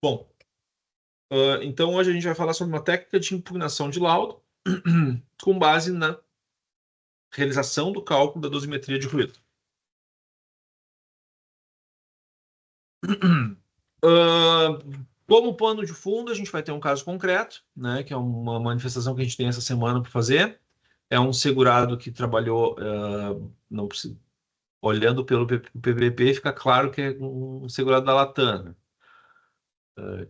Bom, então hoje a gente vai falar sobre uma técnica de impugnação de laudo com base na realização do cálculo da dosimetria de ruído. Como pano de fundo, a gente vai ter um caso concreto, né, que é uma manifestação que a gente tem essa semana para fazer. É um segurado que trabalhou, não precisa, olhando pelo PVP, fica claro que é um segurado da Latam, né,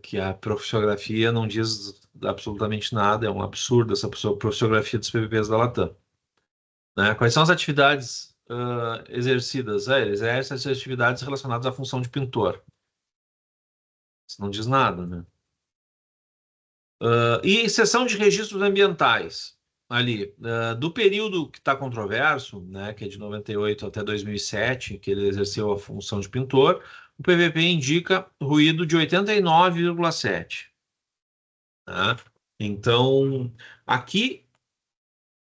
que a profissiografia não diz absolutamente nada, é um absurdo essa profissiografia dos PVPs da Latam. Né? Quais são as atividades exercidas? Ele exerce as atividades relacionadas à função de pintor. Isso não diz nada, né? E seção de registros ambientais, ali, do período que está controverso, né, que é de 98 até 2007, que ele exerceu a função de pintor, o PVP indica ruído de 89,7. Né? Então, aqui,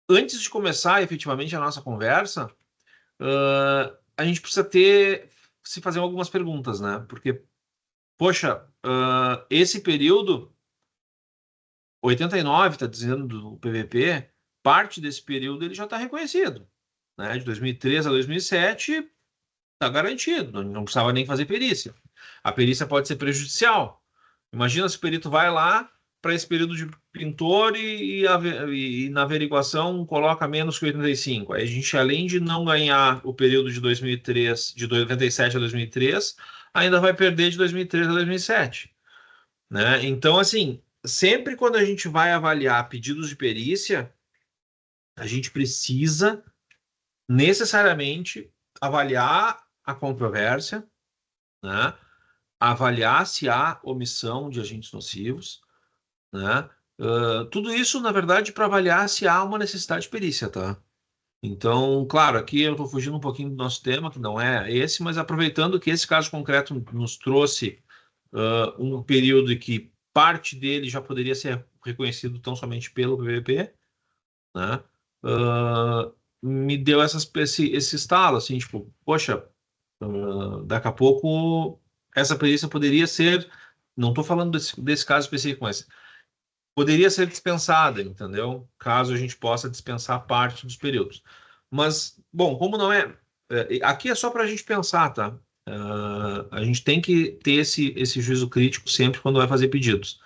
antes de começar efetivamente a nossa conversa, a gente precisa se fazer algumas perguntas, né? Porque, poxa, esse período, 89, está dizendo do PVP, parte desse período ele já está reconhecido, né? De 2003 a 2007, está garantido, não precisava nem fazer perícia. A perícia pode ser prejudicial. Imagina se o perito vai lá para esse período de pintor e na averiguação coloca menos que 85. Aí a gente, além de não ganhar o período de 2003, de 97 a 2003, ainda vai perder de 2003 a 2007. Né? Então, assim, sempre quando a gente vai avaliar pedidos de perícia, a gente precisa necessariamente avaliar a controvérsia, né? Avaliar se há omissão de agentes nocivos, né? Tudo isso, na verdade, para avaliar se há uma necessidade de perícia, tá? Então, claro, aqui eu estou fugindo um pouquinho do nosso tema, que não é esse, mas aproveitando que esse caso concreto nos trouxe um período em que parte dele já poderia ser reconhecido tão somente pelo PVP, né? Me deu esse estalo, assim, tipo, poxa, daqui a pouco essa perícia poderia ser, não estou falando desse caso específico, mas poderia ser dispensada, entendeu? Caso a gente possa dispensar parte dos períodos. Mas, bom, como não é. Aqui é só para a gente pensar, tá? A gente tem que ter esse juízo crítico sempre quando vai fazer pedidos,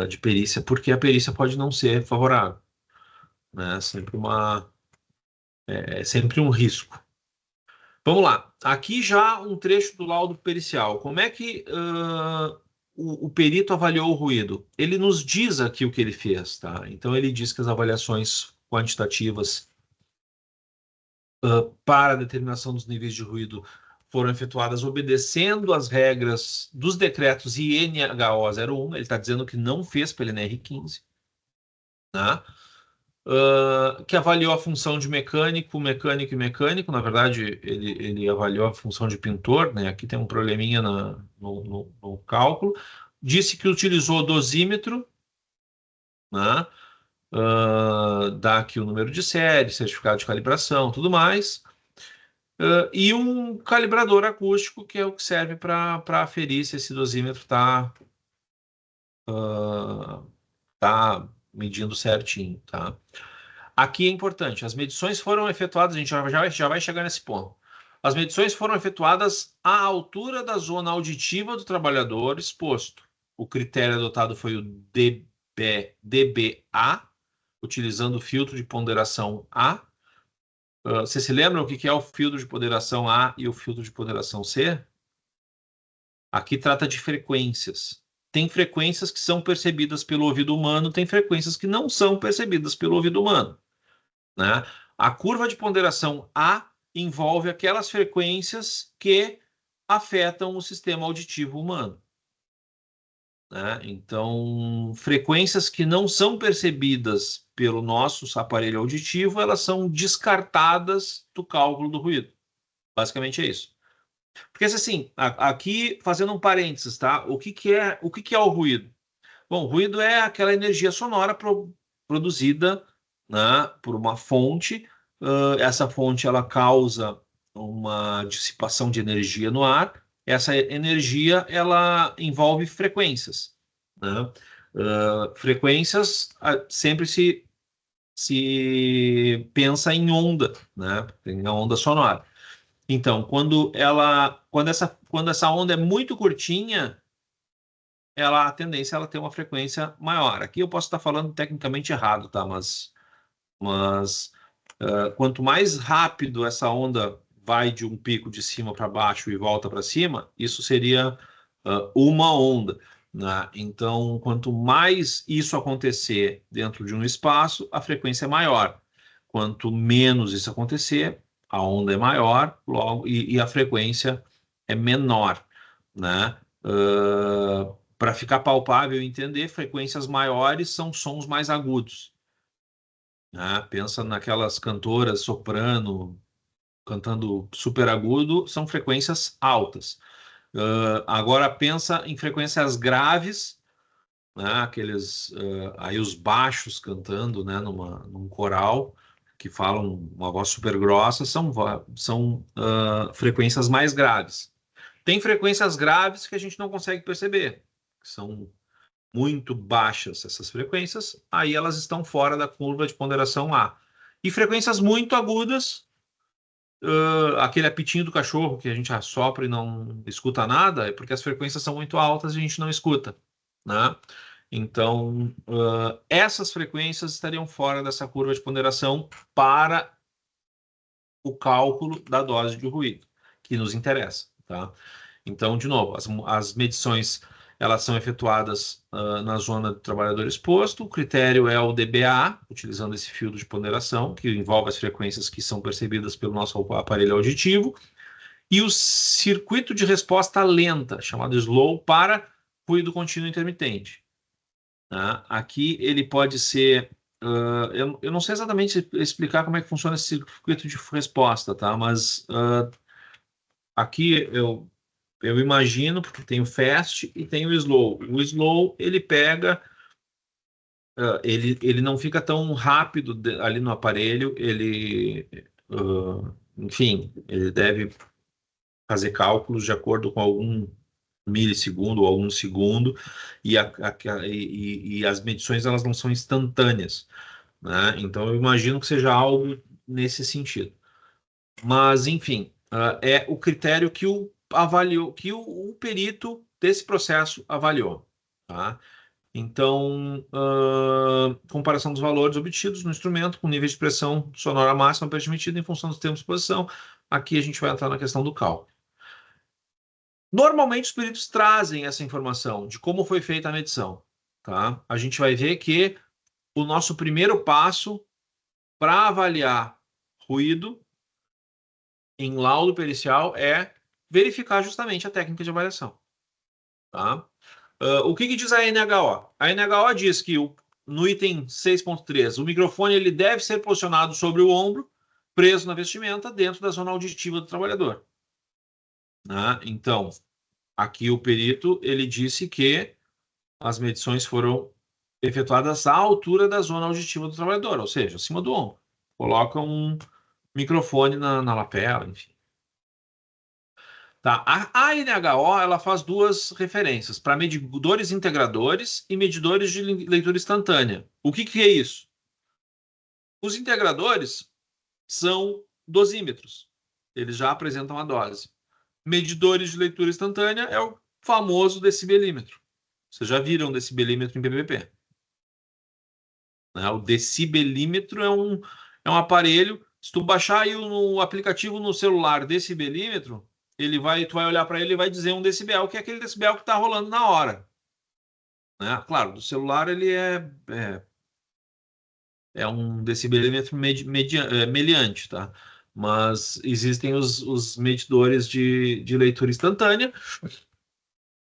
de perícia, porque a perícia pode não ser favorável, né? É sempre um risco. Vamos lá. Aqui já um trecho do laudo pericial. Como é que o perito avaliou o ruído? Ele nos diz aqui o que ele fez, tá? Então ele diz que as avaliações quantitativas para a determinação dos níveis de ruído foram efetuadas obedecendo às regras dos decretos INHO 01. Ele está dizendo que não fez pela NR15, né? Que avaliou a função de mecânico, mecânico e mecânico. Na verdade, ele avaliou a função de pintor, né? Aqui tem um probleminha no cálculo. Disse que utilizou dosímetro, né? Dá aqui o número de série, certificado de calibração, tudo mais. E um calibrador acústico, que é o que serve para aferir se esse dosímetro tá medindo certinho, tá? Aqui é importante, as medições foram efetuadas, a gente já vai chegar nesse ponto. As medições foram efetuadas à altura da zona auditiva do trabalhador exposto. O critério adotado foi o DBA, utilizando o filtro de ponderação A. Você se lembra o que é o filtro de ponderação A e o filtro de ponderação C? Aqui trata de frequências. Tem frequências que são percebidas pelo ouvido humano, tem frequências que não são percebidas pelo ouvido humano, né? A curva de ponderação A envolve aquelas frequências que afetam o sistema auditivo humano, né? Então, frequências que não são percebidas pelo nosso aparelho auditivo, elas são descartadas do cálculo do ruído. Basicamente é isso. Porque assim, aqui fazendo um parênteses, tá? O que é o ruído? Bom, o ruído é aquela energia sonora produzida, né, por uma fonte. Essa fonte ela causa uma dissipação de energia no ar essa energia ela envolve frequências, né? Frequências sempre se pensa em onda, né? Em onda sonora. Então, quando essa onda é muito curtinha, a tendência é ela ter uma frequência maior. Aqui eu posso estar falando tecnicamente errado, tá? Mas quanto mais rápido essa onda vai de um pico de cima para baixo e volta para cima, isso seria uma onda, né? Então, quanto mais isso acontecer dentro de um espaço, a frequência é maior. Quanto menos isso acontecer, a onda é maior, logo e a frequência é menor, né? Para ficar palpável e entender, frequências maiores são sons mais agudos, né? Pensa naquelas cantoras soprano cantando super agudo, são frequências altas. Agora pensa em frequências graves, né? Aqueles aí os baixos cantando, né? Num coral que falam uma voz super grossa, são frequências mais graves. Tem frequências graves que a gente não consegue perceber, que são muito baixas essas frequências, aí elas estão fora da curva de ponderação A. E frequências muito agudas, aquele apitinho do cachorro que a gente assopra e não escuta nada, é porque as frequências são muito altas e a gente não escuta, né? Então, essas frequências estariam fora dessa curva de ponderação para o cálculo da dose de ruído, que nos interessa, tá? Então, de novo, as medições elas são efetuadas na zona do trabalhador exposto. O critério é o dBA, utilizando esse filtro de ponderação, que envolve as frequências que são percebidas pelo nosso aparelho auditivo, e o circuito de resposta lenta, chamado slow, para ruído contínuo intermitente. Tá? Aqui ele pode ser. Eu não sei exatamente explicar como é que funciona esse circuito de resposta, tá? Mas aqui eu imagino, porque tem o fast e tem o slow. O slow, ele pega, ele não fica tão rápido ali no aparelho, enfim, ele deve fazer cálculos de acordo com algum milissegundo ou algum segundo, e as medições elas não são instantâneas, né? Então eu imagino que seja algo nesse sentido. Mas, enfim, é o critério que o perito desse processo avaliou, tá? Então, comparação dos valores obtidos no instrumento com nível de pressão sonora máxima permitida em função dos termos de exposição. Aqui a gente vai entrar na questão do cálculo. Normalmente os peritos trazem essa informação de como foi feita a medição, tá? A gente vai ver que o nosso primeiro passo para avaliar ruído em laudo pericial é verificar justamente a técnica de avaliação. Tá? O que diz a NHO? A NHO diz que no item 6.3, o microfone ele deve ser posicionado sobre o ombro, preso na vestimenta, dentro da zona auditiva do trabalhador. Né? Então, aqui o perito ele disse que as medições foram efetuadas à altura da zona auditiva do trabalhador, ou seja, acima do ombro. Coloca um microfone na lapela, enfim. Tá? A NHO ela faz duas referências para medidores integradores e medidores de leitura instantânea. O que é isso? Os integradores são dosímetros. Eles já apresentam a dose. Medidores de leitura instantânea é o famoso decibelímetro. Vocês já viram decibelímetro em PPP? Né? O decibelímetro é um aparelho. Se tu baixar aí no aplicativo no celular decibelímetro, tu vai olhar para ele e vai dizer um decibel, que é aquele decibel que está rolando na hora. Né? Claro, do celular ele é um decibelímetro meliante, tá? Mas existem os medidores de leitura instantânea.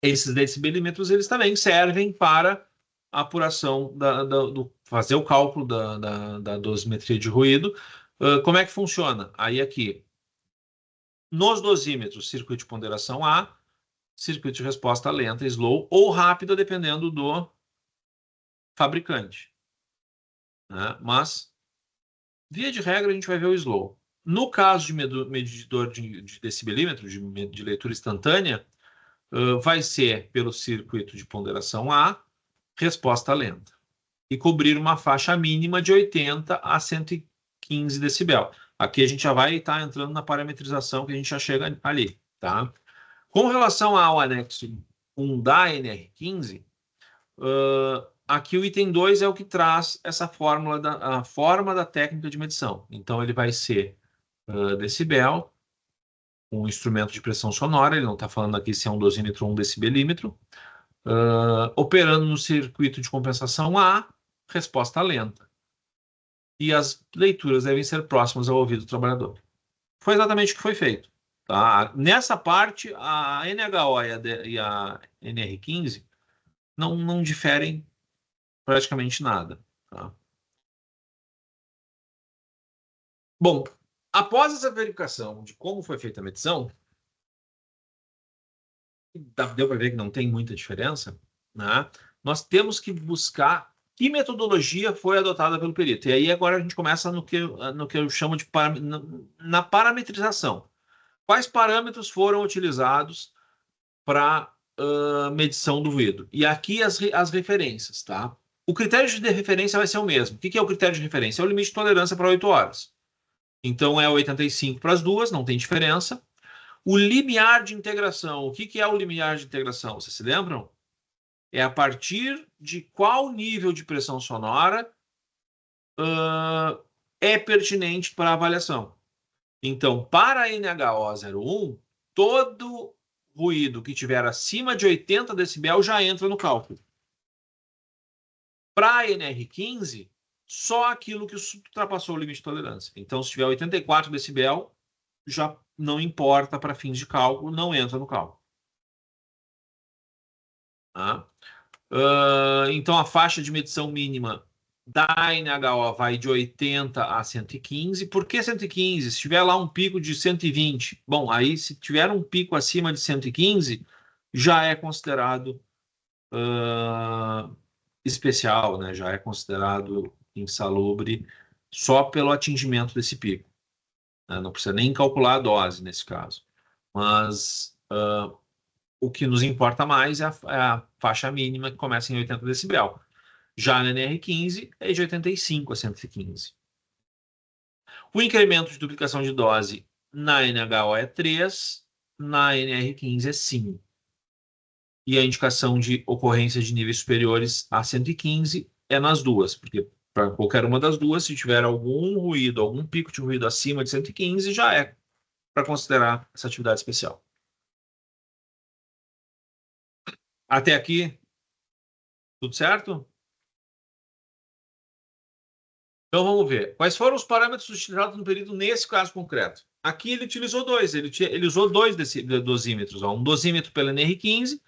Esses decibelímetros eles também servem para a apuração fazer o cálculo da dosimetria de ruído. Como é que funciona? Aí aqui, nos dosímetros, circuito de ponderação A, circuito de resposta lenta, slow, ou rápida, dependendo do fabricante. Né? Mas, via de regra, a gente vai ver o slow. No caso de medidor de decibelímetro, de leitura instantânea, vai ser pelo circuito de ponderação A, resposta lenta, e cobrir uma faixa mínima de 80 a 115 decibel. Aqui a gente já vai estar entrando na parametrização que a gente já chega ali, tá? Com relação ao anexo 1 da NR15, aqui o item 2 é o que traz essa fórmula a forma da técnica de medição. Então, ele vai ser decibel, um instrumento de pressão sonora, ele não está falando aqui se é um dosímetro ou um decibelímetro, operando no circuito de compensação A, resposta lenta. E as leituras devem ser próximas ao ouvido do trabalhador. Foi exatamente o que foi feito. Tá? Nessa parte, a NHO e a NR15 não diferem praticamente nada. Tá? Bom, após essa verificação de como foi feita a medição, deu para ver que não tem muita diferença, né? Nós temos que buscar que metodologia foi adotada pelo perito. E aí agora a gente começa no que eu chamo de na parametrização. Quais parâmetros foram utilizados para medição do ruído? E aqui as referências, tá? O critério de referência vai ser o mesmo. O que é o critério de referência? É o limite de tolerância para 8 horas. Então é 85 para as duas, não tem diferença. O limiar de integração. O que é o limiar de integração? Vocês se lembram? É a partir de qual nível de pressão sonora é pertinente para a avaliação. Então, para a NHO01, todo ruído que tiver acima de 80 decibel já entra no cálculo. Para a NR15, só aquilo que ultrapassou o limite de tolerância. Então, se tiver 84 decibel, já não importa para fins de cálculo, não entra no cálculo. Tá? Então, a faixa de medição mínima da NHO vai de 80 a 115. Por que 115? Se tiver lá um pico de 120, bom, aí se tiver um pico acima de 115, já é considerado especial, né? Já é considerado insalubre só pelo atingimento desse pico. Né? Não precisa nem calcular a dose nesse caso. Mas o que nos importa mais é a faixa mínima que começa em 80 decibel. Já na NR15 é de 85 a 115. O incremento de duplicação de dose na NHO é 3, na NR15 é 5. E a indicação de ocorrência de níveis superiores a 115 é nas duas, porque para qualquer uma das duas, se tiver algum ruído, algum pico de ruído acima de 115, já é para considerar essa atividade especial. Até aqui, tudo certo? Então vamos ver. Quais foram os parâmetros utilizados no período nesse caso concreto? Aqui ele utilizou dois. Ele usou dois dosímetros. Um dosímetro pela NR15,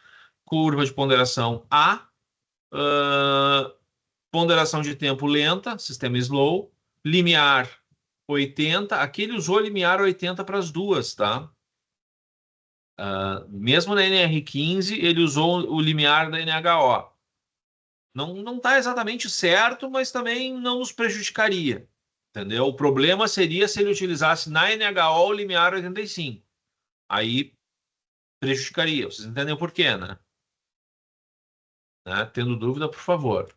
curva de ponderação A, ponderação de tempo lenta, sistema slow, limiar 80. Aqui ele usou limiar 80 para as duas, tá? Mesmo na NR15, ele usou o limiar da NHO. Não está exatamente certo, mas também não nos prejudicaria. Entendeu? O problema seria se ele utilizasse na NHO o limiar 85. Aí prejudicaria. Vocês entendem o porquê, né? Tendo dúvida, por favor.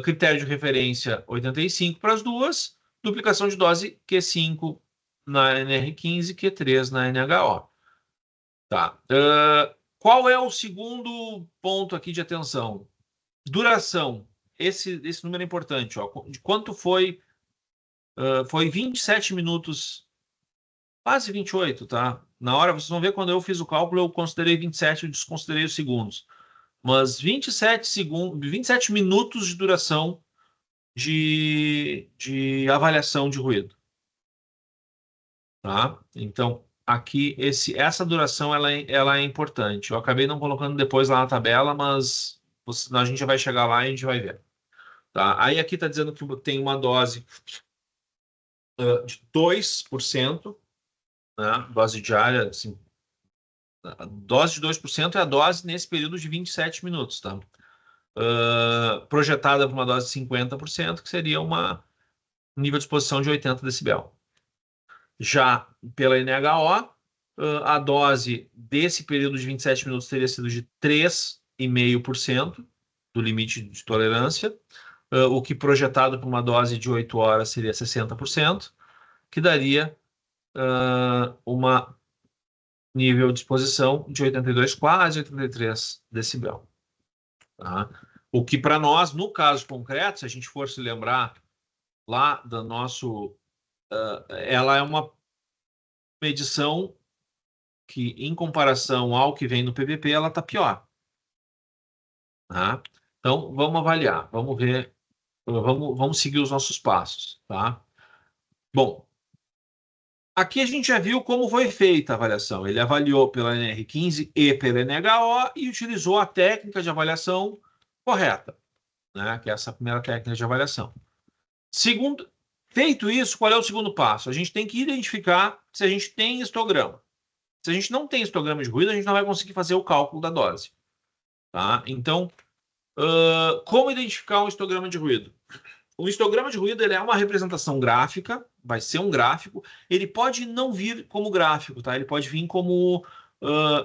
Critério de referência 85 para as duas. Duplicação de dose Q5 na NR15, Q3 na NHO. Tá. Qual é o segundo ponto aqui de atenção? Duração. Esse número é importante. Ó. De quanto foi? Foi 27 minutos, quase 28, tá? Na hora, vocês vão ver, quando eu fiz o cálculo, eu considerei 27, eu desconsiderei os segundos. Mas 27 minutos de duração de avaliação de ruído. Tá? Então, aqui, essa duração ela é importante. Eu acabei não colocando depois lá na tabela, mas a gente já vai chegar lá e a gente vai ver. Tá? Aí aqui está dizendo que tem uma dose de 2%, né? Dose diária, assim, a dose de 2% é a dose nesse período de 27 minutos, tá? Projetada para uma dose de 50%, que seria um nível de exposição de 80 decibel. Já pela NHO, a dose desse período de 27 minutos teria sido de 3,5% do limite de tolerância, o que projetado para uma dose de 8 horas seria 60%, que daria uma nível de exposição de 82, quase 83 decibel. Tá? O que para nós, no caso concreto, se a gente for se lembrar lá do nosso... ela é uma medição que, em comparação ao que vem no PVP, ela está pior. Tá? Então, vamos avaliar, vamos ver, vamos seguir os nossos passos. Tá? Bom, aqui a gente já viu como foi feita a avaliação. Ele avaliou pela NR15 e pela NHO e utilizou a técnica de avaliação correta, né? Que é essa primeira técnica de avaliação. Segundo, feito isso, qual é o segundo passo? A gente tem que identificar se a gente tem histograma. Se a gente não tem histograma de ruído, a gente não vai conseguir fazer o cálculo da dose. Tá? Então, como identificar um histograma de ruído? O histograma de ruído ele é uma representação gráfica, vai ser um gráfico. Ele pode não vir como gráfico, tá? Ele pode vir como...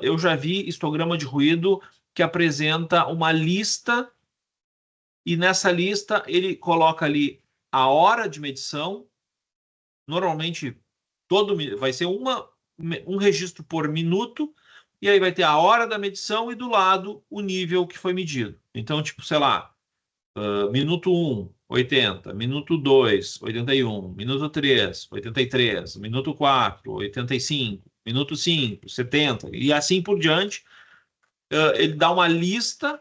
eu já vi histograma de ruído que apresenta uma lista e nessa lista ele coloca ali a hora de medição. Normalmente vai ser um registro por minuto e aí vai ter a hora da medição e do lado o nível que foi medido. Então, tipo, sei lá, minuto 1, 80, minuto 2, 81, minuto 3, 83, minuto 4, 85, minuto 5, 70 e assim por diante. Ele dá uma lista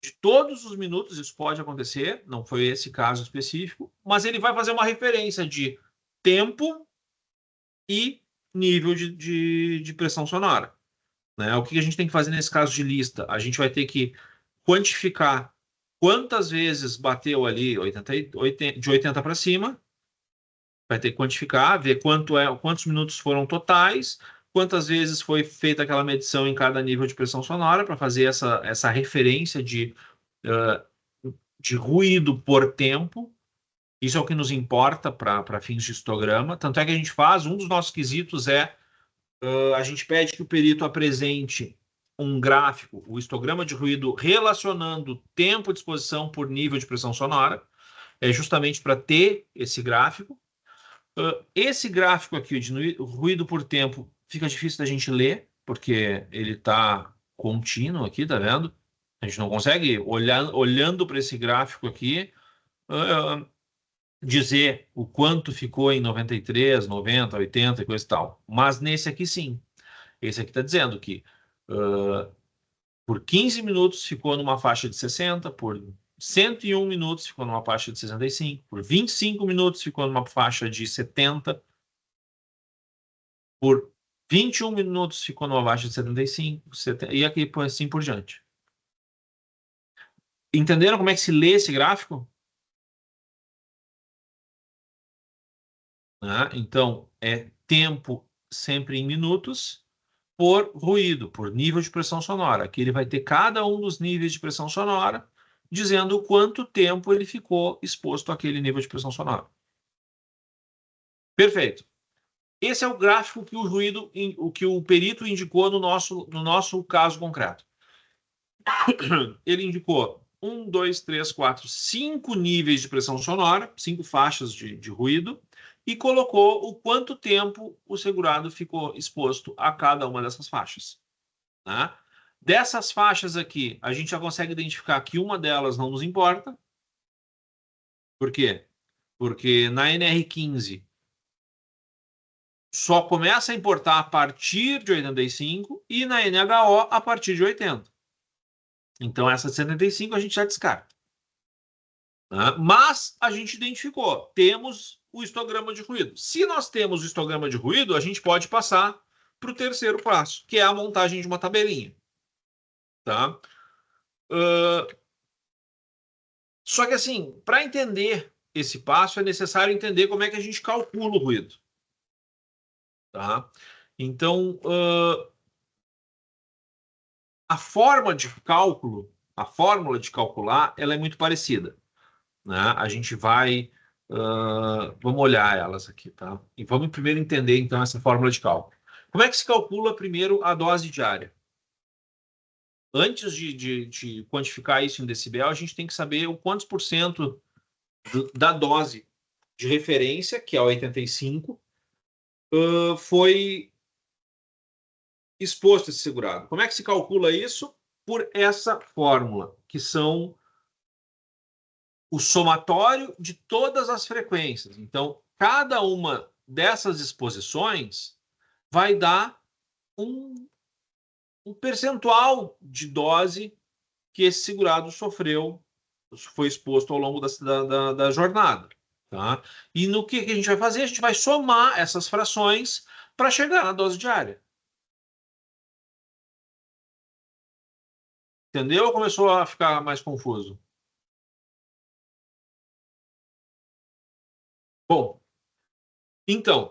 de todos os minutos, isso pode acontecer, não foi esse caso específico, mas ele vai fazer uma referência de tempo e nível de pressão sonora. Né? O que a gente tem que fazer nesse caso de lista? A gente vai ter que quantificar quantas vezes bateu ali de 80 para cima, vai ter que quantificar, ver quantos minutos foram totais, quantas vezes foi feita aquela medição em cada nível de pressão sonora, para fazer essa referência de ruído por tempo. Isso é o que nos importa para fins de histograma. Tanto é que a gente faz, um dos nossos quesitos a gente pede que o perito apresente um gráfico, o histograma de ruído, relacionando tempo de exposição por nível de pressão sonora, justamente para ter esse gráfico. Esse gráfico aqui de ruído por tempo fica difícil da gente ler, porque ele está contínuo aqui, tá vendo? A gente não consegue, olhando para esse gráfico aqui, dizer o quanto ficou em 93, 90, 80 e coisa e tal. Mas nesse aqui sim. Esse aqui está dizendo que por 15 minutos ficou numa faixa de 60, por 101 minutos ficou numa faixa de 65, por 25 minutos ficou numa faixa de 70, por 21 minutos ficou numa faixa de 75, 70, e aqui assim por diante. Entenderam como é que se lê esse gráfico? Então, é tempo sempre em minutos por ruído, por nível de pressão sonora. Aqui ele vai ter cada um dos níveis de pressão sonora, dizendo quanto tempo ele ficou exposto àquele nível de pressão sonora. Perfeito. Esse é o gráfico que o que o perito indicou no nosso caso concreto. Ele indicou 1, 2, 3, 4, 5 níveis de pressão sonora, 5 faixas de ruído, e colocou o quanto tempo o segurado ficou exposto a cada uma dessas faixas. Né? Dessas faixas aqui, a gente já consegue identificar que uma delas não nos importa. Por quê? Porque na NR15 só começa a importar a partir de 85 e na NHO a partir de 80. Então essa de 75 a gente já descarta. Mas a gente identificou, temos o histograma de ruído. Se nós temos o histograma de ruído, a gente pode passar para o terceiro passo, que é a montagem de uma tabelinha. Tá? Só que assim, para entender esse passo, é necessário entender como é que a gente calcula o ruído. Tá? Então, a fórmula de calcular, ela é muito parecida. Né? A gente vai Vamos olhar elas aqui, tá? E vamos primeiro entender, então, essa fórmula de cálculo. Como é que se calcula primeiro a dose diária? Antes de quantificar isso em decibel, a gente tem que saber o quantos por cento da dose de referência, que é 85, foi exposto esse segurado. Como é que se calcula isso? Por essa fórmula, que são o somatório de todas as frequências. Então, cada uma dessas exposições vai dar um percentual de dose que esse segurado sofreu, foi exposto ao longo da jornada. Tá? E no que a gente vai fazer? A gente vai somar essas frações para chegar na dose diária. Entendeu? Ou começou a ficar mais confuso? Bom, então,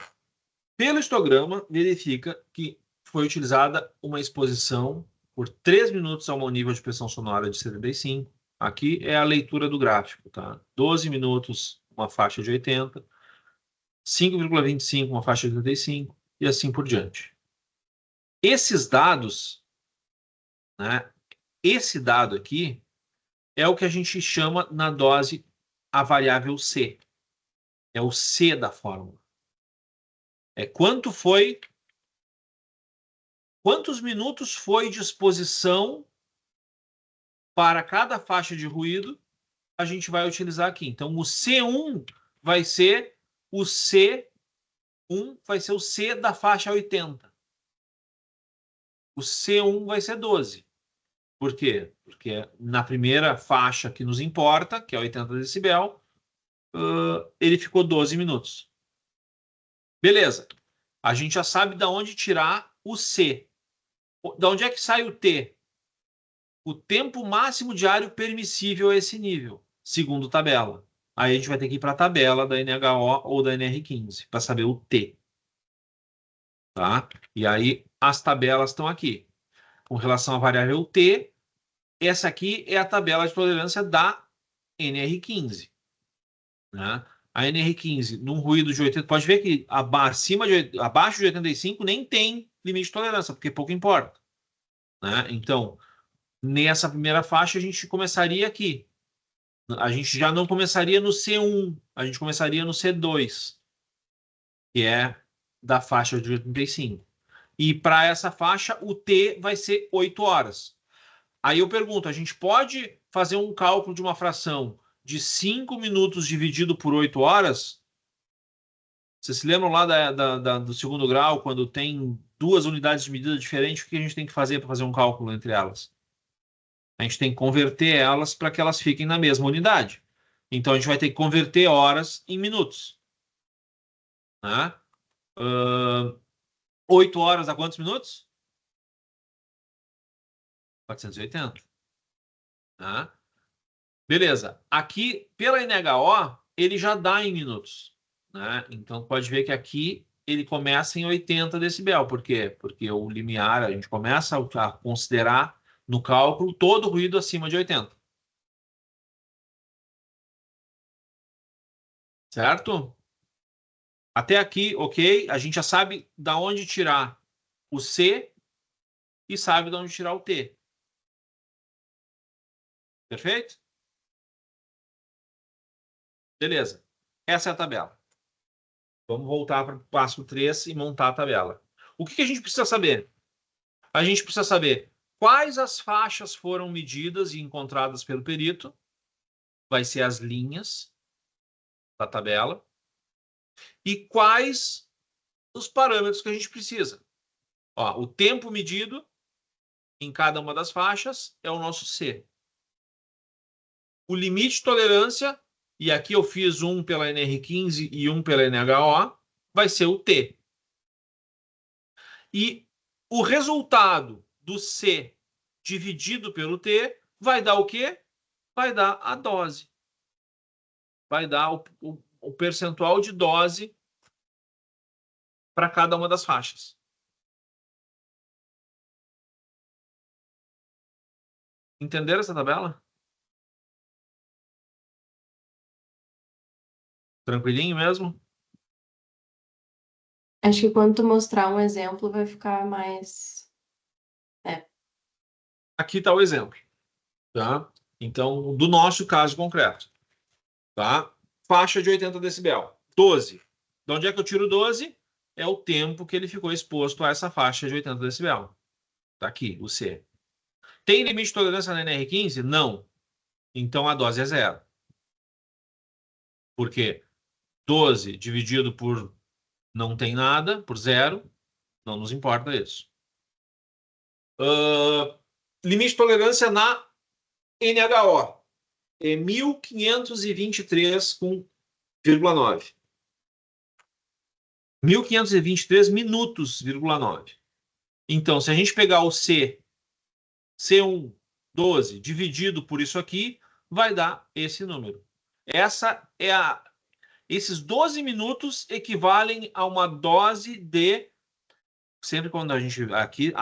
pelo histograma, verifica que foi utilizada uma exposição por 3 minutos a um nível de pressão sonora de 75. Aqui é a leitura do gráfico, tá? 12 minutos, uma faixa de 80, 5,25, uma faixa de 85, e assim por diante. Esses dados, né? Esse dado aqui é o que a gente chama na dose a variável C. É o C da fórmula. É quantos minutos foi de exposição para cada faixa de ruído a gente vai utilizar aqui. Então, o C1 vai ser o C1 vai ser o C da faixa 80. O C1 vai ser 12. Por quê? Porque na primeira faixa que nos importa, que é 80 decibel, ele ficou 12 minutos. Beleza. A gente já sabe de onde tirar o C. Da onde é que sai o T? O tempo máximo diário permissível a esse nível, segundo tabela. Aí a gente vai ter que ir para a tabela da NHO ou da NR15 para saber o T. Tá? E aí as tabelas estão aqui. Com relação à variável T, essa aqui é a tabela de tolerância da NR15. Né? A NR15, num ruído de 80, pode ver que abaixo de 85 nem tem limite de tolerância, porque pouco importa. Né? Então, nessa primeira faixa, a gente começaria aqui. A gente já não começaria no C1, a gente começaria no C2, que é da faixa de 85. E para essa faixa, o T vai ser 8 horas. Aí eu pergunto, a gente pode fazer um cálculo de uma fração de 5 minutos dividido por 8 horas? Vocês se lembram lá do segundo grau, quando tem duas unidades de medida diferentes, o que a gente tem que fazer para fazer um cálculo entre elas? A gente tem que converter elas para que elas fiquem na mesma unidade. Então a gente vai ter que converter horas em minutos. Né? 8 horas a quantos minutos? 480. Né? Beleza. Aqui, pela NHO, ele já dá em minutos. Né? Então pode ver que aqui ele começa em 80 decibel. Por quê? Porque o limiar, a gente começa a considerar no cálculo todo ruído acima de 80. Certo? Até aqui, ok. A gente já sabe da onde tirar o C e sabe de onde tirar o T. Perfeito? Beleza. Essa é a tabela. Vamos voltar para o passo 3 e montar a tabela. O que a gente precisa saber? A gente precisa saber quais as faixas foram medidas e encontradas pelo perito. Vai ser as linhas da tabela. E quais os parâmetros que a gente precisa. Ó, o tempo medido em cada uma das faixas é o nosso C. O limite de tolerância, e aqui eu fiz um pela NR15 e um pela NHO, vai ser o T. E o resultado do C dividido pelo T vai dar o quê? Vai dar a dose. Vai dar o percentual de dose para cada uma das faixas. Entenderam essa tabela? Tranquilinho mesmo? Acho que quando tu mostrar um exemplo vai ficar mais... Aqui está o exemplo, tá? Então, do nosso caso concreto, tá? Faixa de 80 decibel, 12. De onde é que eu tiro 12? É o tempo que ele ficou exposto a essa faixa de 80 decibel. Tá aqui, o C. Tem limite de tolerância na NR15? Não. Então a dose é zero. Por quê? 12 dividido por não tem nada, por zero, não nos importa isso. Limite de tolerância na NHO é 1523,9. 1523 minutos, 9. Então, se a gente pegar o C1, 12, dividido por isso aqui, vai dar esse número. Esses 12 minutos equivalem a uma dose de... Sempre quando a gente... Aqui,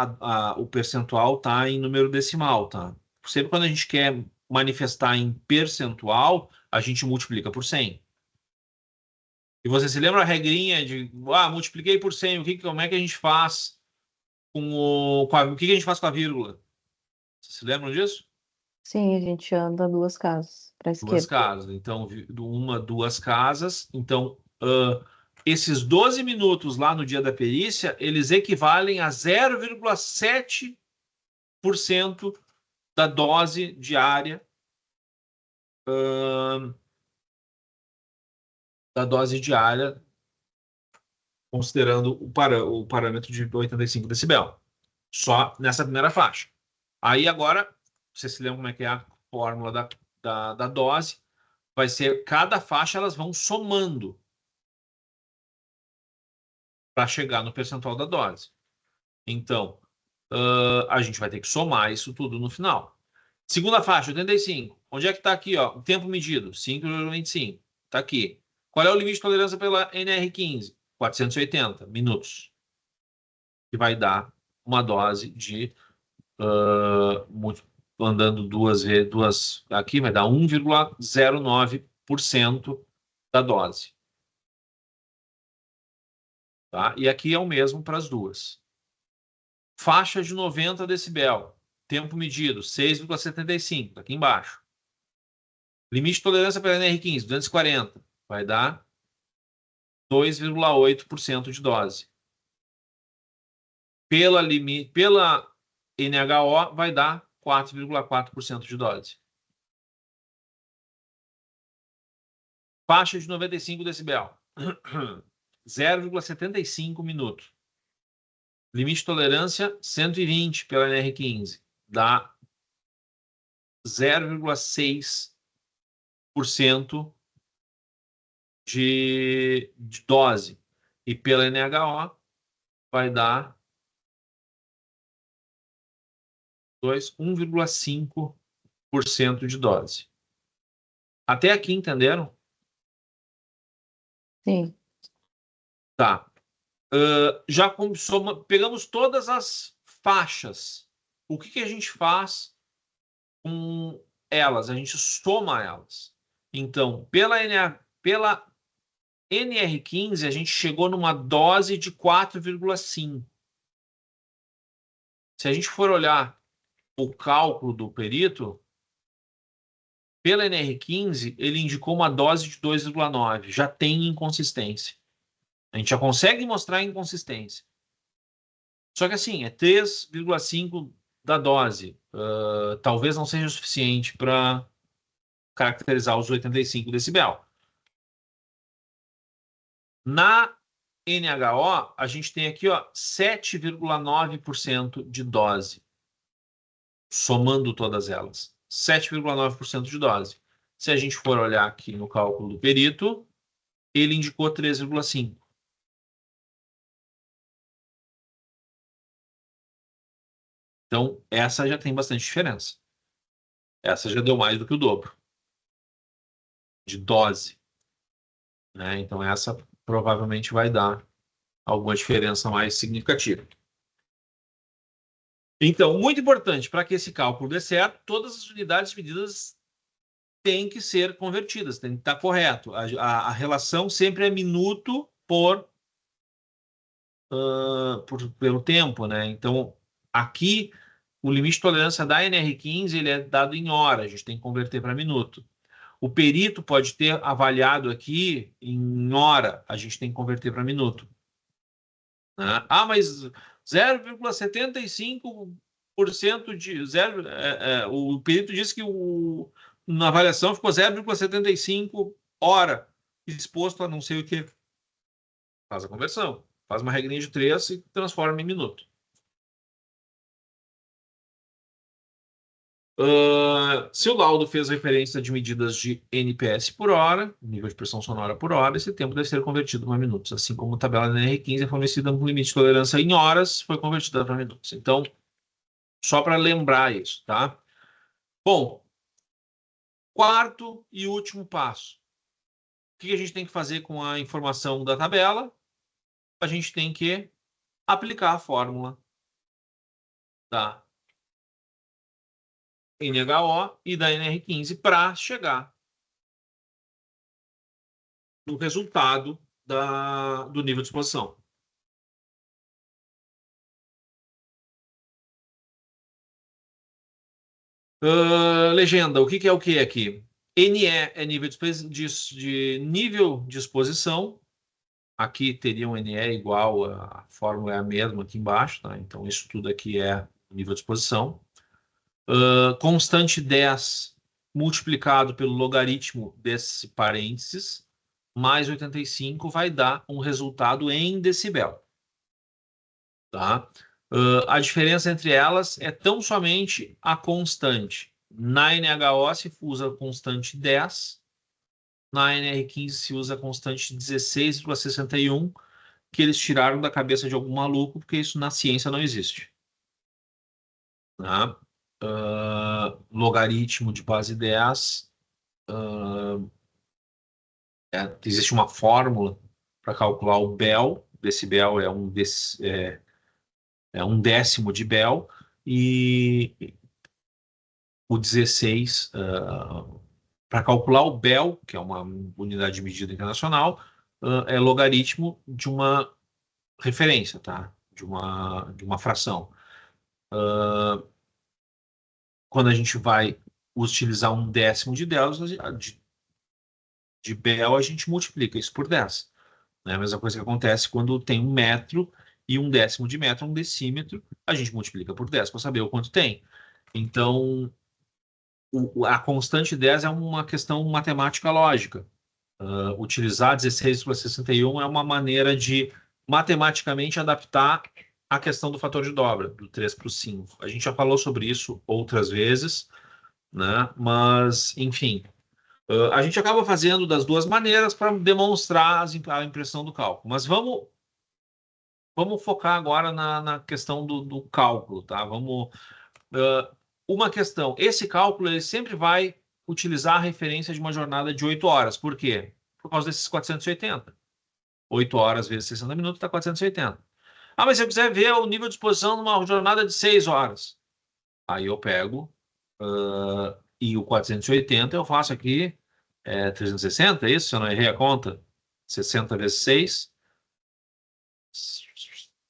o percentual está em número decimal, tá? Sempre quando a gente quer manifestar em percentual, a gente multiplica por 100. E você se lembra a regrinha de... multipliquei por 100, como é que a gente faz o que a gente faz com a vírgula? Vocês se lembram disso? Sim, a gente anda 2 casas para a Duas esquerda. casas. Então, duas casas. Então, esses 12 minutos lá no dia da perícia, eles equivalem a 0,7% da dose diária, considerando o parâmetro de 85 decibel. Só nessa primeira faixa. Aí agora, você se lembra como é que é a fórmula da dose? Vai ser, cada faixa elas vão somando para chegar no percentual da dose. Então, a gente vai ter que somar isso tudo no final. Segunda faixa, 85. Onde é que está aqui, ó? O tempo medido, 5,25. Está aqui. Qual é o limite de tolerância pela NR15? 480 minutos. Que vai dar uma dose de... andando duas vezes, aqui vai dar 1,09% da dose. Tá? E aqui é o mesmo para as duas. Faixa de 90 decibel. Tempo medido, 6,75. Tá aqui embaixo. Limite de tolerância para NR15, 240. Vai dar 2,8% de dose. Pela NHO, vai dar 4,4% de dose. Faixa de 95 decibel. 0,75 minutos. Limite de tolerância 120 pela NR15. Dá 0,6% de dose. E pela NHO vai dar 1,5% de dose. Até aqui, entenderam? Sim. Tá. Já pegamos todas as faixas. O que a gente faz com elas? A gente soma elas. Então, pela NR15, a gente chegou numa dose de 4,5. Se a gente for olhar o cálculo do perito, pela NR15, ele indicou uma dose de 2,9. Já tem inconsistência. A gente já consegue mostrar a inconsistência. Só que assim, é 3,5 da dose. Talvez não seja o suficiente para caracterizar os 85 decibel. Na NHO, a gente tem aqui 7,9% de dose, somando todas elas. 7,9% de dose. Se a gente for olhar aqui no cálculo do perito, ele indicou 3,5. Então, essa já tem bastante diferença. Essa já deu mais do que o dobro de dose, né? Então, essa provavelmente vai dar alguma diferença mais significativa. Então, muito importante, para que esse cálculo dê certo, todas as unidades medidas tem que ser convertidas, tem que estar correto. A relação sempre é minuto pelo tempo, né? Então, aqui, o limite de tolerância da NR15 ele é dado em hora, a gente tem que converter para minuto. O perito pode ter avaliado aqui em hora, a gente tem que converter para minuto. Né? Ah, mas 0,75% de zero, o perito disse que na avaliação ficou 0,75 hora exposto a não sei o que. Faz a conversão, faz uma regrinha de 3 e transforma em minuto. Se o laudo fez referência de medidas de NPS por hora, nível de pressão sonora por hora, esse tempo deve ser convertido para minutos, assim como a tabela da NR15 é fornecida com limite de tolerância em horas, foi convertida para minutos. Então, só para lembrar isso, tá? Bom, quarto e último passo. O que a gente tem que fazer com a informação da tabela? A gente tem que aplicar a fórmula da NHO e da NR15 para chegar no resultado do nível de exposição. Legenda, o que é o que aqui? NE é nível de nível de exposição. Aqui teria um NE igual, a fórmula é a mesma aqui embaixo, tá? Então isso tudo aqui é nível de exposição. Constante 10 multiplicado pelo logaritmo desse parênteses, mais 85 vai dar um resultado em decibel. Tá? A diferença entre elas é tão somente a constante. Na NHO se usa a constante 10, na NR15 se usa a constante 16,61, que eles tiraram da cabeça de algum maluco, porque isso na ciência não existe. Tá? Logaritmo de base 10. Existe uma fórmula para calcular o Bel. Decibel é um décimo de Bel. E o 16, para calcular o Bel, que é uma unidade de medida internacional, é logaritmo de uma referência, tá? De uma fração. Quando a gente vai utilizar um décimo de Bel, a gente multiplica isso por 10. É a mesma coisa que acontece quando tem um metro e um décimo de metro, um decímetro, a gente multiplica por 10 para saber o quanto tem. Então, a constante 10 é uma questão matemática lógica. Utilizar 16,61 é uma maneira de matematicamente adaptar a questão do fator de dobra, do 3 para o 5. A gente já falou sobre isso outras vezes, né? Mas, enfim, a gente acaba fazendo das duas maneiras para demonstrar a impressão do cálculo. Mas vamos focar agora na questão do cálculo, tá? Uma questão. Esse cálculo ele sempre vai utilizar a referência de uma jornada de 8 horas. Por quê? Por causa desses 480. 8 horas vezes 60 minutos dá 480. Ah, mas se eu quiser ver o nível de exposição numa jornada de 6 horas, aí eu pego e o 480 eu faço aqui 360, é isso? Se eu não errei a conta? 60 vezes 6.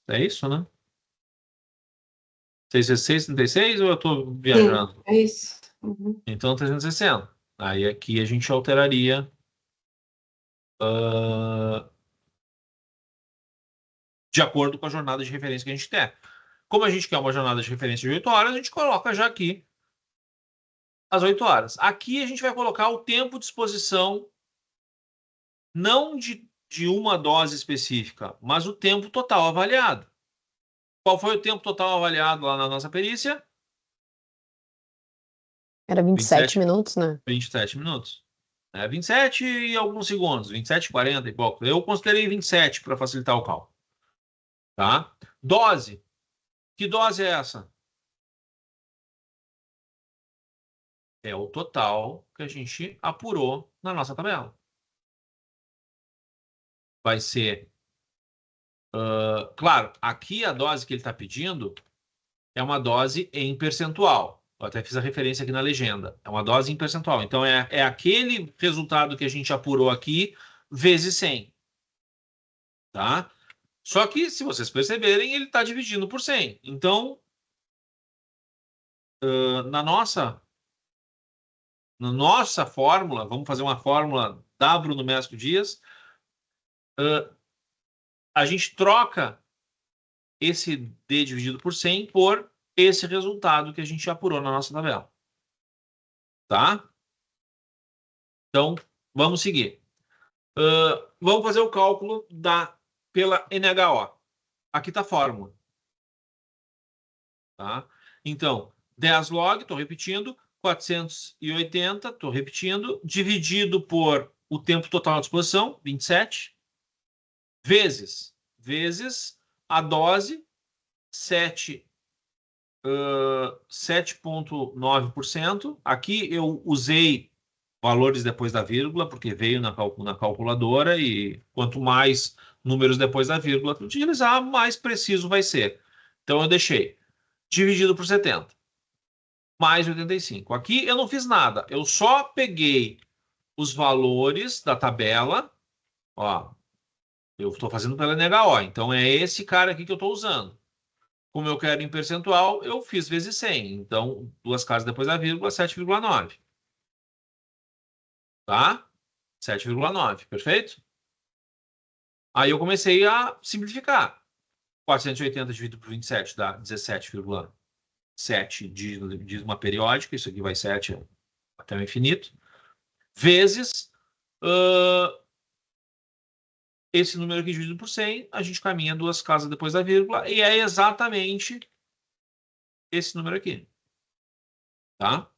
É isso, né? 6 vezes 6, 36 ou eu estou viajando? Sim, é isso. Uhum. Então, 360. Aí aqui a gente alteraria de acordo com a jornada de referência que a gente quer. Como a gente quer uma jornada de referência de 8 horas, a gente coloca já aqui as 8 horas. Aqui a gente vai colocar o tempo de exposição, não de uma dose específica, mas o tempo total avaliado. Qual foi o tempo total avaliado lá na nossa perícia? Era 27 minutos, né? 27 minutos. 27 e alguns segundos, 27, 40 e pouco. Eu considerei 27 para facilitar o cálculo. Tá? Dose. Que dose é essa? É o total que a gente apurou na nossa tabela. Vai ser... claro, aqui a dose que ele está pedindo é uma dose em percentual. Eu até fiz a referência aqui na legenda. É uma dose em percentual. Então, é aquele resultado que a gente apurou aqui vezes 100. Tá? Só que, se vocês perceberem, ele está dividindo por 100. Então, na nossa fórmula, vamos fazer uma fórmula da Bruno Mesco Dias, a gente troca esse D dividido por 100 por esse resultado que a gente apurou na nossa tabela. Tá? Então, vamos seguir. Vamos fazer o cálculo pela NHO. Aqui está a fórmula. Tá? Então, 10 log, estou repetindo, 480, estou repetindo, dividido por o tempo total de exposição, 27, vezes a dose, 7,9%. Aqui eu usei valores depois da vírgula, porque veio na calculadora, e quanto mais números depois da vírgula tu utilizar, mais preciso vai ser. Então eu deixei dividido por 70, mais 85. Aqui eu não fiz nada, eu só peguei os valores da tabela, ó, eu estou fazendo pela NHO, então é esse cara aqui que eu estou usando. Como eu quero em percentual, eu fiz vezes 100. Então, duas casas depois da vírgula, 7,9. Tá? 7,9, perfeito? Aí eu comecei a simplificar. 480 dividido por 27 dá 17,7 de uma periódica. Isso aqui vai 7 até o infinito. Vezes esse número aqui dividido por 100, a gente caminha duas casas depois da vírgula, e é exatamente esse número aqui. Tá?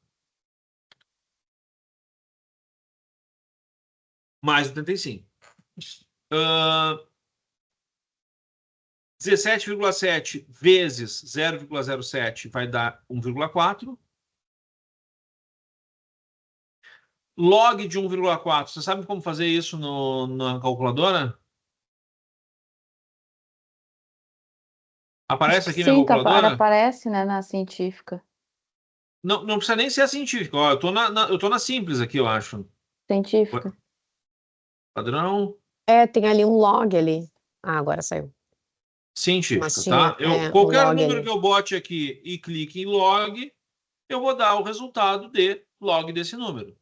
Mais 85. 17,7 vezes 0,07 vai dar 1,4. Log de 1,4. Você sabe como fazer isso na calculadora? Aparece aqui na Sim, calculadora? aparece, né, na científica. Não, não precisa nem ser a científica. Ó, eu tô na simples aqui, eu acho. Científica. Padrão. Tem ali um log ali. Ah, agora saiu. Científica, Mas tá? tinha, Qualquer log número ali. que eu bote aqui e clique em log, eu vou dar o resultado de log desse número.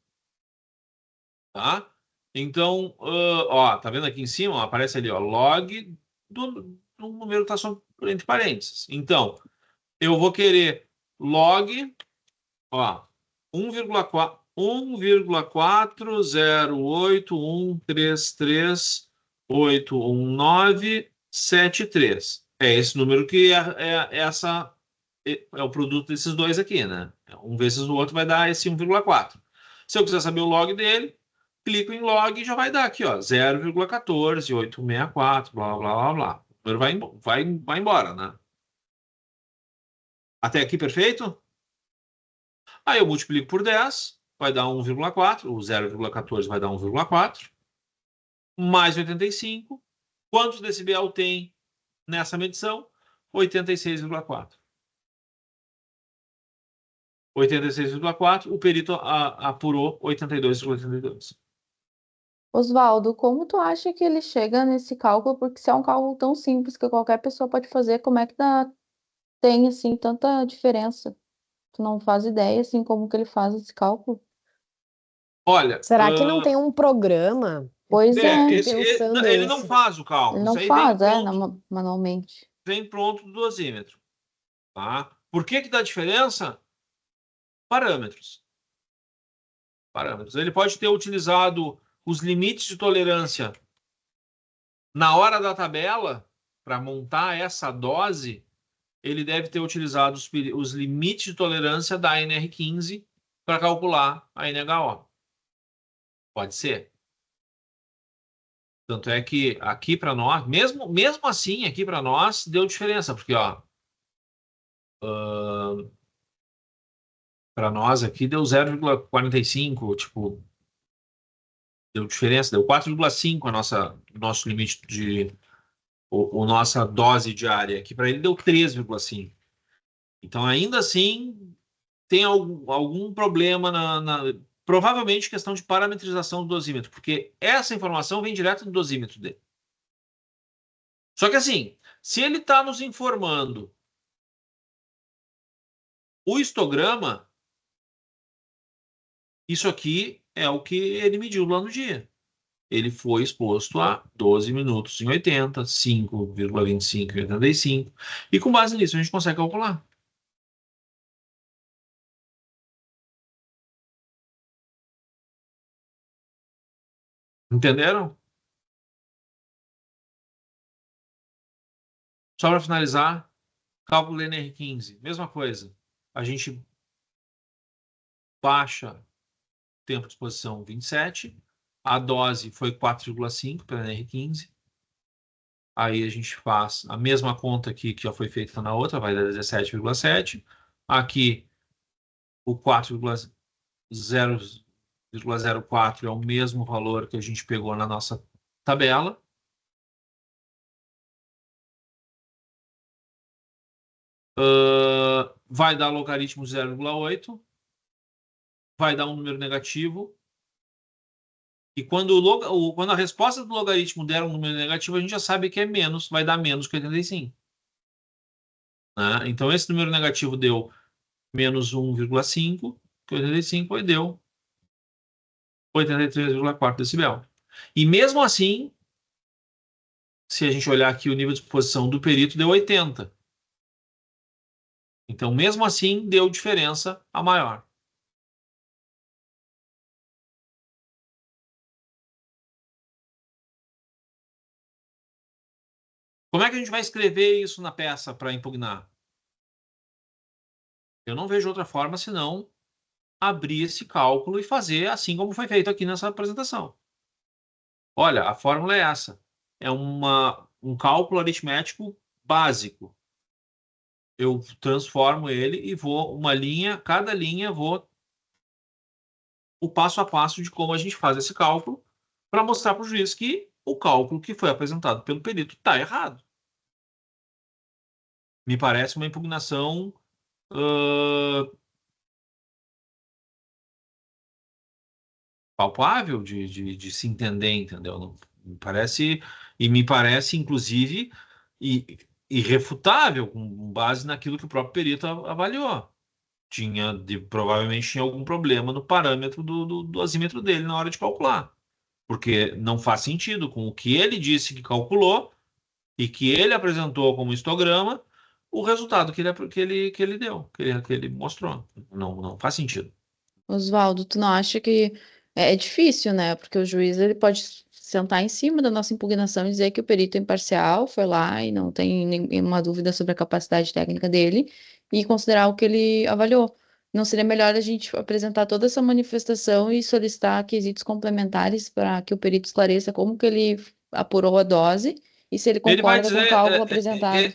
Tá? Então, ó, tá vendo aqui em cima? Ó, aparece ali, ó, log do número que está só entre parênteses. Então, eu vou querer log, ó, 1,410813381973. É esse número que é o produto desses dois aqui, né? Um vezes o outro vai dar esse 1,4. Se eu quiser saber o log dele, clico em log e já vai dar aqui, ó, 0,14864, blá, blá, blá, blá. O número vai embora, né? Até aqui, perfeito? Aí eu multiplico por 10, vai dar 1,4, o 0,14 vai dar 1,4, mais 85. Quantos decibel tem nessa medição? 86,4. 86,4, o perito apurou 82,82. Oswaldo, como tu acha que ele chega nesse cálculo? Porque se é um cálculo tão simples que qualquer pessoa pode fazer, como é que tem, assim, tanta diferença? Tu não faz ideia, assim, como que ele faz esse cálculo? Olha, Será que não tem um programa? Pois é, Fiquei pensando ele não isso. faz o cálculo. ele Isso não aí faz, manualmente. vem pronto do dosímetro. Tá? Por que dá diferença? Parâmetros. Ele pode ter utilizado os limites de tolerância na hora da tabela para montar essa dose. Ele deve ter utilizado os limites de tolerância da NR15 para calcular a NHO. Pode ser. Tanto é que aqui para nós, mesmo assim, aqui para nós, deu diferença, porque ó, para nós aqui deu 0,45, tipo, deu diferença, deu 4,5 nosso limite nossa dose diária. Aqui para ele deu 3,5. Então, ainda assim, tem algum problema provavelmente questão de parametrização do dosímetro, porque essa informação vem direto do dosímetro dele. Só que assim, se ele está nos informando o histograma, isso aqui é o que ele mediu lá no dia. Ele foi exposto a 12 minutos em 80, 5,25 em 85, e com base nisso a gente consegue calcular. Entenderam? Só para finalizar, cálculo NR15, mesma coisa. A gente baixa tempo de exposição 27, a dose foi 4,5 para NR15. Aí a gente faz a mesma conta aqui que já foi feita na outra, vai dar 17,7. Aqui o 4,004 é o mesmo valor que a gente pegou na nossa tabela. Vai dar logaritmo 0,8. Vai dar um número negativo. E quando a resposta do logaritmo der um número negativo, a gente já sabe que é menos, vai dar menos que 85. Né? Então, esse número negativo deu menos 1,5, que 85 deu 83,4 decibel. E mesmo assim, se a gente olhar aqui o nível de exposição do perito, deu 80. Então, mesmo assim, deu diferença a maior. Como é que a gente vai escrever isso na peça para impugnar? Eu não vejo outra forma senão abrir esse cálculo e fazer assim como foi feito aqui nessa apresentação. Olha, a fórmula é essa. É um cálculo aritmético básico. Eu transformo ele e vou uma linha, cada linha vou o passo a passo de como a gente faz esse cálculo para mostrar para o juiz que o cálculo que foi apresentado pelo perito está errado. Me parece uma impugnação palpável de se entender, entendeu? Me parece, e me parece, inclusive, irrefutável, com base naquilo que o próprio perito avaliou. Provavelmente tinha algum problema no parâmetro do dosímetro dele na hora de calcular. Porque não faz sentido com o que ele disse que calculou e que ele apresentou como histograma, o resultado que ele deu, que ele mostrou. Não faz sentido. Oswaldo, tu não acha que é difícil, né? Porque o juiz ele pode sentar em cima da nossa impugnação e dizer que o perito é imparcial foi lá e não tem nenhuma dúvida sobre a capacidade técnica dele e considerar o que ele avaliou. Não seria melhor a gente apresentar toda essa manifestação e solicitar quesitos complementares para que o perito esclareça como que ele apurou a dose e se ele Ele vai concorda com o dizer, cálculo apresentado?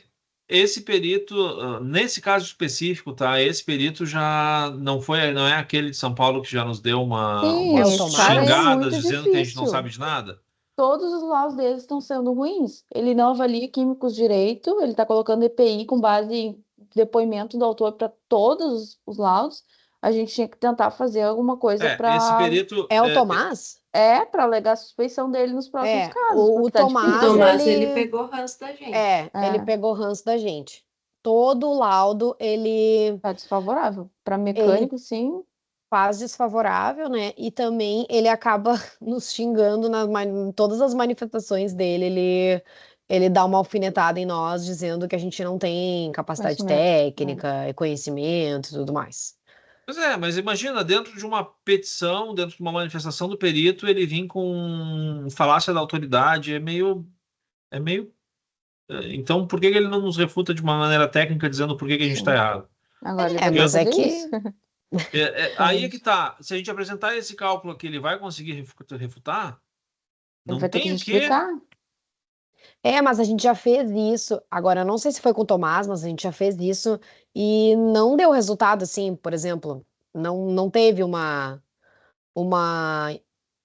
esse perito, nesse caso específico, tá? Esse perito já não é aquele de São Paulo que já nos deu Sim, É o umas esse cara é Tomás? xingadas muito dizendo que a gente não difícil. sabe de nada. Todos os laudos deles estão sendo ruins. Ele não avalia químicos direito, ele está colocando EPI com base em depoimento do autor para todos os laudos. A gente tinha que tentar fazer alguma coisa Esse para perito, É o Tomás? para alegar a suspeição dele nos próximos É, casos, o porque tá O Tomás, difícil. Tomás, ele ele pegou ranço da gente. ele É, pegou ranço da gente. Todo o laudo ele tá desfavorável. Para ele mecânico, sim. faz desfavorável, né? E também ele acaba nos xingando em todas as manifestações dele, ele dá uma alfinetada em nós, dizendo que a gente não tem capacidade Conhecimento. técnica, conhecimento e tudo mais. mas imagina, dentro de uma petição, dentro de uma manifestação do perito, ele vir com falácia da autoridade, é meio. Então, por que que ele não nos refuta de uma maneira técnica, dizendo por que que a gente está errado? Agora ele É, vai ter que mas é fazer que isso. Aí é que tá. Se a gente apresentar esse cálculo aqui, ele vai conseguir refutar? Ele Não vai ter que tem o quê? justificar. mas a gente já fez isso. Agora, eu não sei se foi com o Tomás, mas a gente já fez isso e não deu resultado assim, por exemplo, não teve uma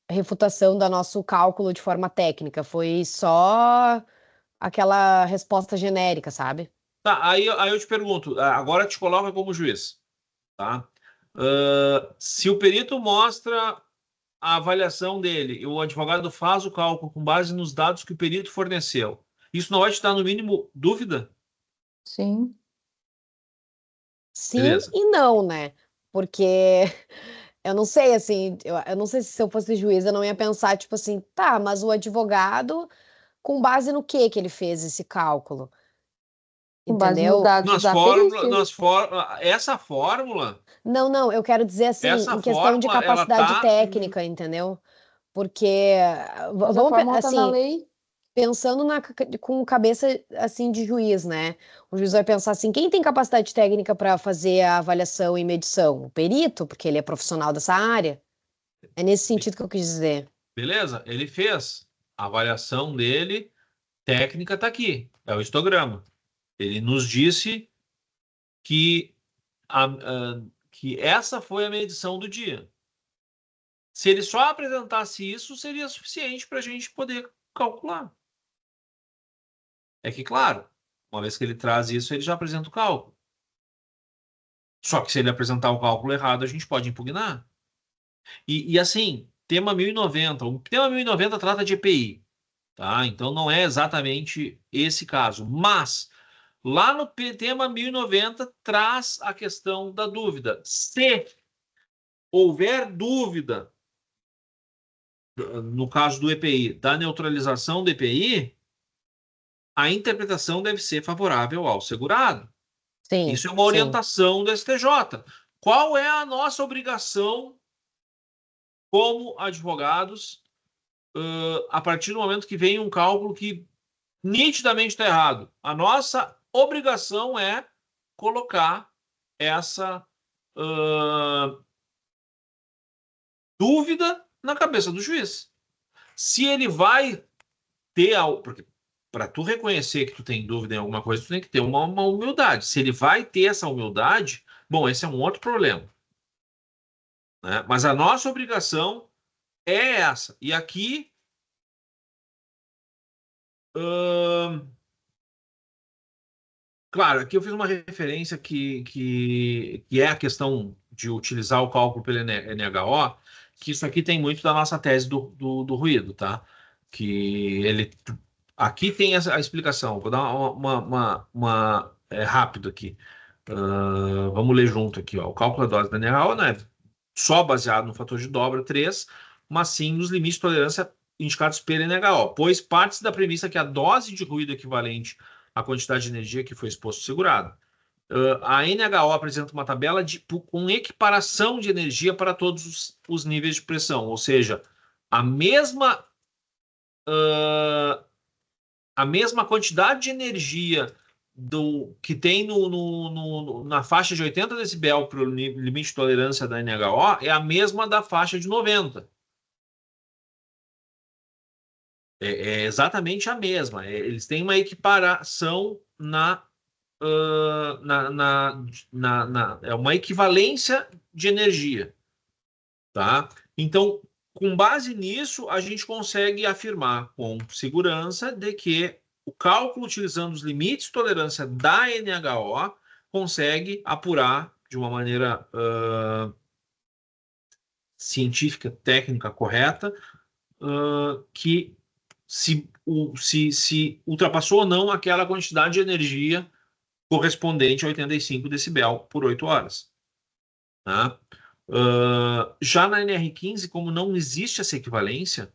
refutação do nosso cálculo de forma técnica, foi só aquela resposta genérica, sabe? Tá, aí eu te pergunto, agora te coloca como juiz, tá? Se o perito mostra a avaliação dele e o advogado faz o cálculo com base nos dados que o perito forneceu, isso não vai te dar, no mínimo, dúvida? Sim. Sim Beleza. e não, né? Porque eu não sei, assim, eu não sei se eu fosse juiz, eu não ia pensar, tipo assim, tá, mas o advogado, com base no que ele fez esse cálculo? Com base nos Entendeu? dados da perícia. Essa fórmula, Não, não, eu quero dizer assim, essa em questão de fórmula, ela capacidade tá. técnica, entendeu? Porque, Mas a fórmula tá na assim, lei. pensando com cabeça assim de juiz, né? O juiz vai pensar assim: quem tem capacidade técnica para fazer a avaliação e medição? O perito, porque ele é profissional dessa área. É nesse sentido que eu quis dizer. Beleza? Ele fez. A avaliação dele, técnica, tá aqui. É o histograma. Ele nos disse que, que essa foi a medição do dia. Se ele só apresentasse isso, seria suficiente para a gente poder calcular. É que, claro, uma vez que ele traz isso, ele já apresenta o cálculo. Só que se ele apresentar o cálculo errado, a gente pode impugnar. E assim, tema 1090. O tema 1090 trata de EPI, tá? Então não é exatamente esse caso. Mas lá no tema 1090 traz a questão da dúvida. Se houver dúvida, no caso do EPI, da neutralização do EPI, a interpretação deve ser favorável ao segurado. Sim, Isso é uma sim. orientação do STJ. Qual é a nossa obrigação como advogados, a partir do momento que vem um cálculo que nitidamente está errado? A nossa obrigação é colocar essa dúvida na cabeça do juiz. Se ele vai ter algo, porque para tu reconhecer que tu tem dúvida em alguma coisa, tu tem que ter uma humildade. Se ele vai ter essa humildade, bom, esse é um outro problema, né? Mas a nossa obrigação é essa. E aqui, claro, aqui eu fiz uma referência que é a questão de utilizar o cálculo pelo NHO, que isso aqui tem muito da nossa tese do ruído, tá? Que ele. Aqui tem a explicação. Vou dar rápido aqui. Vamos ler junto aqui, ó. O cálculo da dose da NHO não é só baseado no fator de dobra 3, mas sim nos limites de tolerância indicados pela NHO, pois parte da premissa que a dose de ruído equivalente à quantidade de energia que foi exposto ao segurado. A NHO apresenta uma tabela com equiparação de energia para todos os níveis de pressão, ou seja, a mesma, uh, a mesma quantidade de energia que tem na faixa de 80 decibel para o limite de tolerância da NHO é a mesma da faixa de 90. É exatamente a mesma. Eles têm uma equiparação é uma equivalência de energia, tá? Então, com base nisso, a gente consegue afirmar com segurança de que o cálculo utilizando os limites de tolerância da NHO consegue apurar de uma maneira científica, técnica correta, que se ultrapassou ou não aquela quantidade de energia correspondente a 85 decibel por 8 horas. Tá? Já na NR15, como não existe essa equivalência,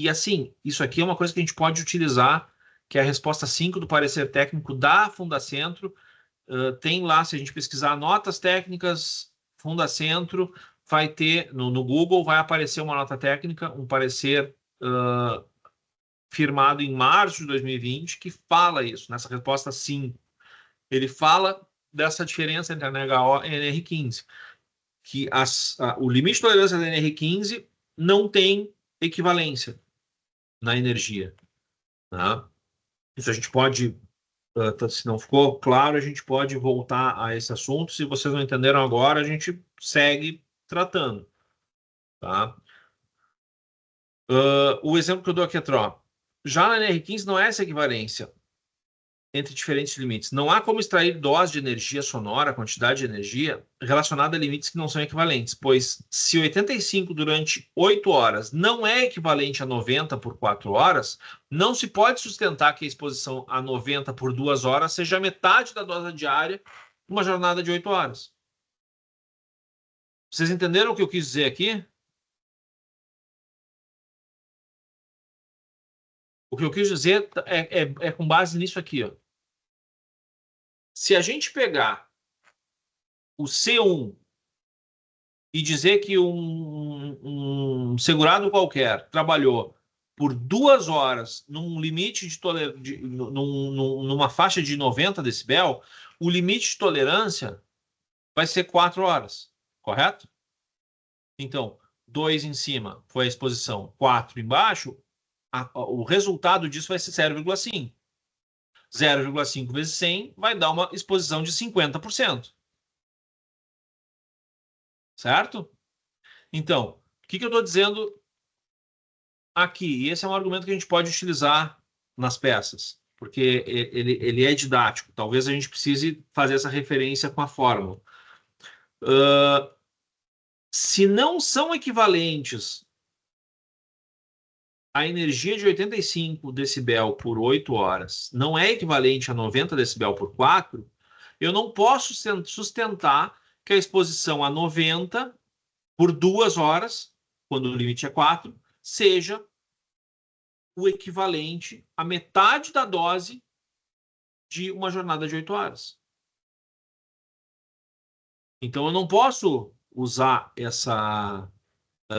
assim, isso aqui é uma coisa que a gente pode utilizar, que é a resposta 5 do parecer técnico da Fundacentro. Tem lá, se a gente pesquisar notas técnicas Fundacentro, vai ter no Google, vai aparecer uma nota técnica, um parecer firmado em março de 2020, que fala isso, nessa resposta 5. Ele fala dessa diferença entre a NHO e a NR15, que o limite de tolerância da NR15 não tem equivalência na energia. Tá? Isso a gente pode, se não ficou claro, a gente pode voltar a esse assunto. Se vocês não entenderam agora, a gente segue tratando. Tá? O exemplo que eu dou aqui é já na NR15 não é essa equivalência. entre diferentes limites. Não há como extrair dose de energia sonora, quantidade de energia, relacionada a limites que não são equivalentes, pois se 85 durante 8 horas não é equivalente a 90 por 4 horas, não se pode sustentar que a exposição a 90 por 2 horas seja metade da dose diária numa jornada de 8 horas. Vocês entenderam o que eu quis dizer aqui? O que eu quis dizer é com base nisso aqui, ó. Se a gente pegar o C1 e dizer que um segurado qualquer trabalhou por 2 horas num limite numa faixa de 90 decibel, o limite de tolerância vai ser 4 horas, correto? Então, 2 em cima foi a exposição, 4 embaixo, o resultado disso vai ser 0,5. 0,5 vezes 100 vai dar uma exposição de 50%. Certo? Então, o que eu estou dizendo aqui? E esse é um argumento que a gente pode utilizar nas peças, porque ele é didático. Talvez a gente precise fazer essa referência com a fórmula. Se não são equivalentes a energia de 85 decibel por 8 horas não é equivalente a 90 decibel por 4, eu não posso sustentar que a exposição a 90 por 2 horas, quando o limite é 4, seja o equivalente a metade da dose de uma jornada de 8 horas. Então, eu não posso usar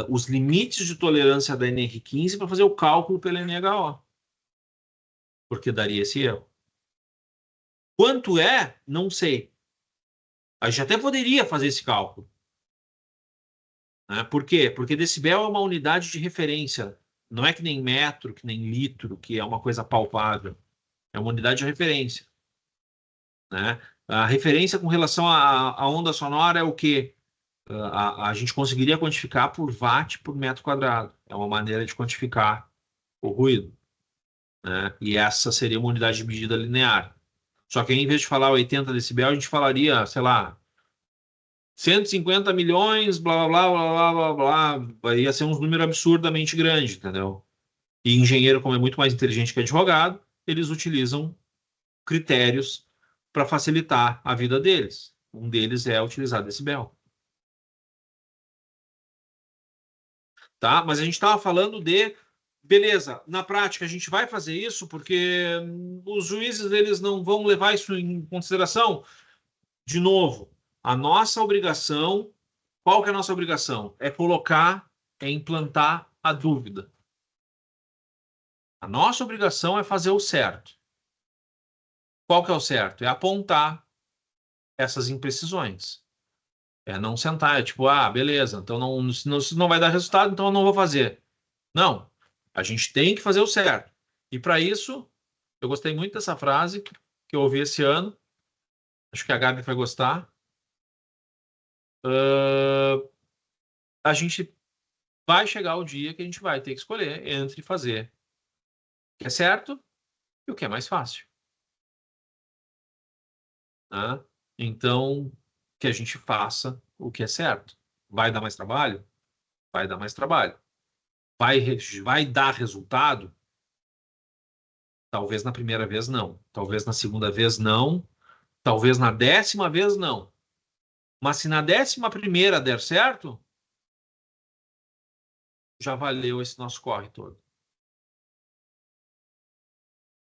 os limites de tolerância da NR15 para fazer o cálculo pela NHO, porque daria esse erro. Quanto é? Não sei. A gente até poderia fazer esse cálculo. Né? Por quê? Porque decibel é uma unidade de referência. Não é que nem metro, que nem litro, que é uma coisa palpável. É uma unidade de referência. Né? A referência com relação à onda sonora é o quê? A gente conseguiria quantificar por watt por metro quadrado. É uma maneira de quantificar o ruído. Né? E essa seria uma unidade de medida linear. Só que aí, em vez de falar 80 decibel, a gente falaria, sei lá, 150 milhões, blá, blá, blá, blá, blá, blá. Ia ser um número absurdamente grande, entendeu? E engenheiro, como é muito mais inteligente que advogado, eles utilizam critérios para facilitar a vida deles. Um deles é utilizar decibel. Tá? Mas a gente estava falando de, beleza, na prática a gente vai fazer isso porque os juízes eles não vão levar isso em consideração. De novo, a nossa obrigação, qual que é a nossa obrigação? É implantar a dúvida. A nossa obrigação é fazer o certo. Qual que é o certo? É apontar essas imprecisões. É não sentar, é tipo, beleza, então não vai dar resultado, então eu não vou fazer. Não, a gente tem que fazer o certo. E para isso, eu gostei muito dessa frase que eu ouvi esse ano. Acho que a Gabi vai gostar. A gente vai chegar o dia que a gente vai ter que escolher entre fazer o que é certo e o que é mais fácil. Né? Então, que a gente faça o que é certo. Vai dar mais trabalho? Vai dar mais trabalho. Vai dar resultado? Talvez na primeira vez não. Talvez na segunda vez não. Talvez na 10ª vez não. Mas se na 11ª der certo, já valeu esse nosso corre todo.